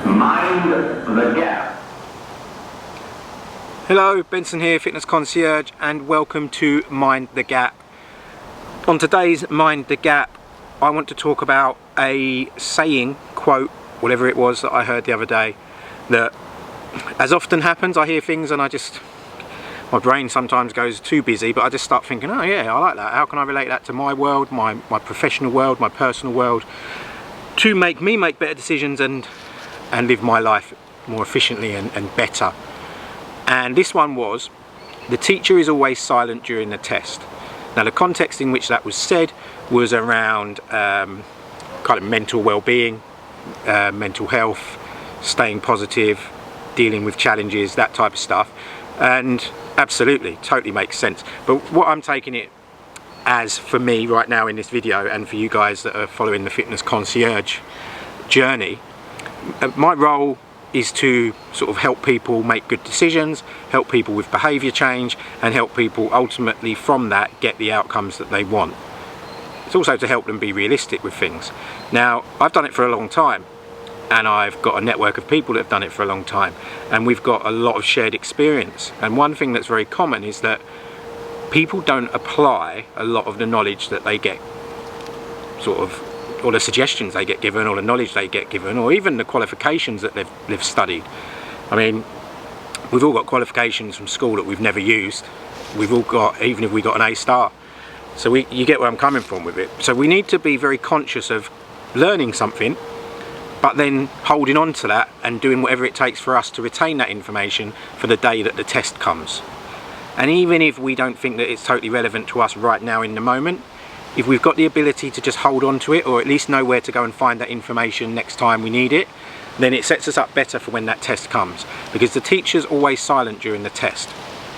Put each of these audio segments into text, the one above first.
Mind the Gap. Hello, Benson here, Fitness Concierge, and welcome to Mind the Gap. On today's Mind the Gap, I want to talk about a saying, quote, whatever it was that I heard the other day, that as often happens, I hear things and my brain sometimes goes too busy, but I just start thinking, oh yeah, I like that. How can I relate that to my world, my professional world, my personal world, to make me make better decisions and live my life more efficiently and better. And this one was, the teacher is always silent during the test. Now the context in which that was said was around kind of mental well-being, mental health, staying positive, dealing with challenges, that type of stuff. And absolutely, totally makes sense. But what I'm taking it as for me right now in this video, and for you guys that are following the Fitness Concierge journey, my role is to sort of help people make good decisions, help people with behaviour change, and help people ultimately from that get the outcomes that they want. It's also to help them be realistic with things. Now, I've done it for a long time, and I've got a network of people that have done it for a long time, and we've got a lot of shared experience. And one thing that's very common is that people don't apply a lot of the knowledge that they get or the suggestions they get given, or the knowledge they get given, or even the qualifications that they've studied. I mean, we've all got qualifications from school that we've never used. We've all got, even if we got an A star. So you get where I'm coming from with it. So we need to be very conscious of learning something, but then holding on to that and doing whatever it takes for us to retain that information for the day that the test comes. And even if we don't think that it's totally relevant to us right now in the moment, if we've got the ability to just hold on to it, or at least know where to go and find that information next time we need it, then it sets us up better for when that test comes. Because the teacher's always silent during the test.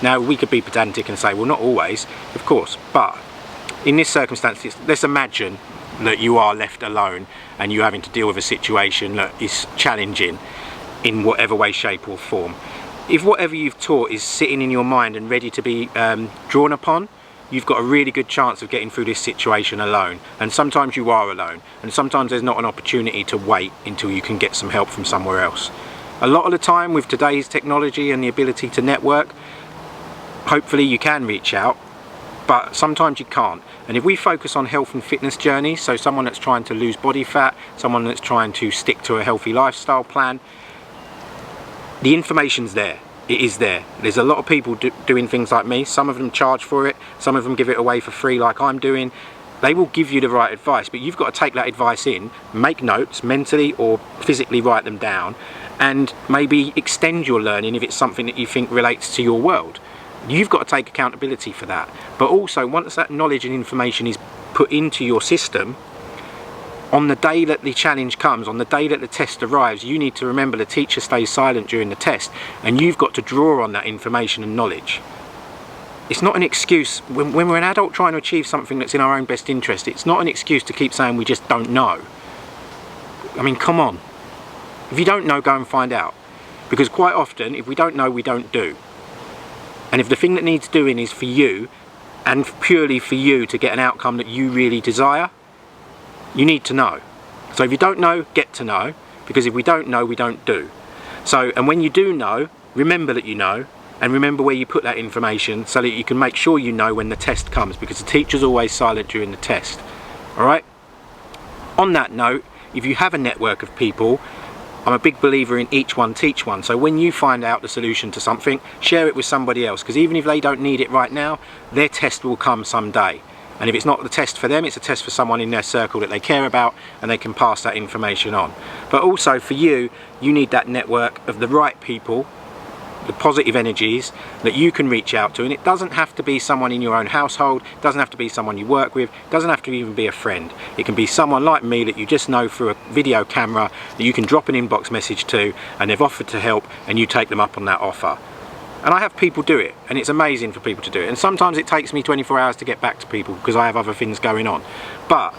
Now, we could be pedantic and say, well, not always, of course, but in this circumstance, let's imagine that you are left alone and you're having to deal with a situation that is challenging in whatever way, shape or form. If whatever you've taught is sitting in your mind and ready to be drawn upon, you've got a really good chance of getting through this situation alone. And sometimes you are alone, and sometimes there's not an opportunity to wait until you can get some help from somewhere else. A lot of the time with today's technology and the ability to network, hopefully you can reach out, but sometimes you can't. And if we focus on health and fitness journeys, so someone that's trying to lose body fat, someone that's trying to stick to a healthy lifestyle plan, the information's there. It is there. There's a lot of people doing things like me. Some of them charge for it, some of them give it away for free like I'm doing. They will give you the right advice, but you've got to take that advice in, make notes mentally or physically, write them down, and maybe extend your learning if it's something that you think relates to your world. You've got to take accountability for that. But also, once that knowledge and information is put into your system, on the day that the challenge comes, on the day that the test arrives, you need to remember the teacher stays silent during the test, and you've got to draw on that information and knowledge. It's not an excuse, when we're an adult trying to achieve something that's in our own best interest, it's not an excuse to keep saying we just don't know. I mean, come on. If you don't know, go and find out. Because quite often, if we don't know, we don't do. And if the thing that needs doing is for you, and purely for you to get an outcome that you really desire, you need to know. So if you don't know, get to know, because if we don't know, we don't do. So, and when you do know, remember that you know, and remember where you put that information so that you can make sure you know when the test comes, because the teacher's always silent during the test. Alright? On that note, if you have a network of people, I'm a big believer in each one teach one. So when you find out the solution to something, share it with somebody else, because even if they don't need it right now, their test will come someday. And if it's not the test for them, it's a test for someone in their circle that they care about, and they can pass that information on. But also for you, you need that network of the right people, the positive energies that you can reach out to. And it doesn't have to be someone in your own household, it doesn't have to be someone you work with, it doesn't have to even be a friend. It can be someone like me that you just know through a video camera that you can drop an inbox message to, and they've offered to help, and you take them up on that offer. And I have people do it, and it's amazing for people to do it. And sometimes it takes me 24 hours to get back to people because I have other things going on. But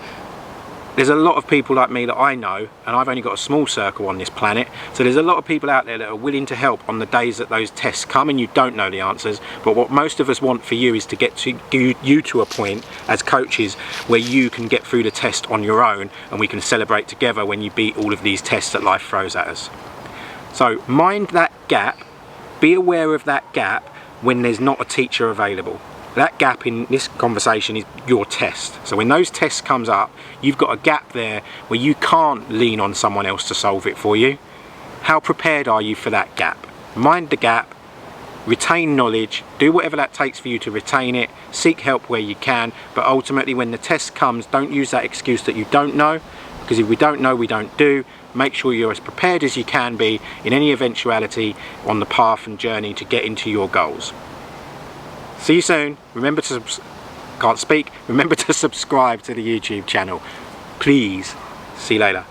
there's a lot of people like me that I know, and I've only got a small circle on this planet, so there's a lot of people out there that are willing to help on the days that those tests come and you don't know the answers. But what most of us want for you is to get you to a point as coaches where you can get through the test on your own, and we can celebrate together when you beat all of these tests that life throws at us. So mind that gap, be aware of that gap when there's not a teacher available. That gap in this conversation is your test. So when those tests comes up, you've got a gap there where you can't lean on someone else to solve it for you. How prepared are you for that gap? Mind the gap, retain knowledge, do whatever that takes for you to retain it, seek help where you can, but ultimately when the test comes, don't use that excuse that you don't know, because if we don't know, we don't do. Make sure you're as prepared as you can be in any eventuality on the path and journey to get into your goals. See you soon. Remember to remember to subscribe to the YouTube channel. Please. See you later.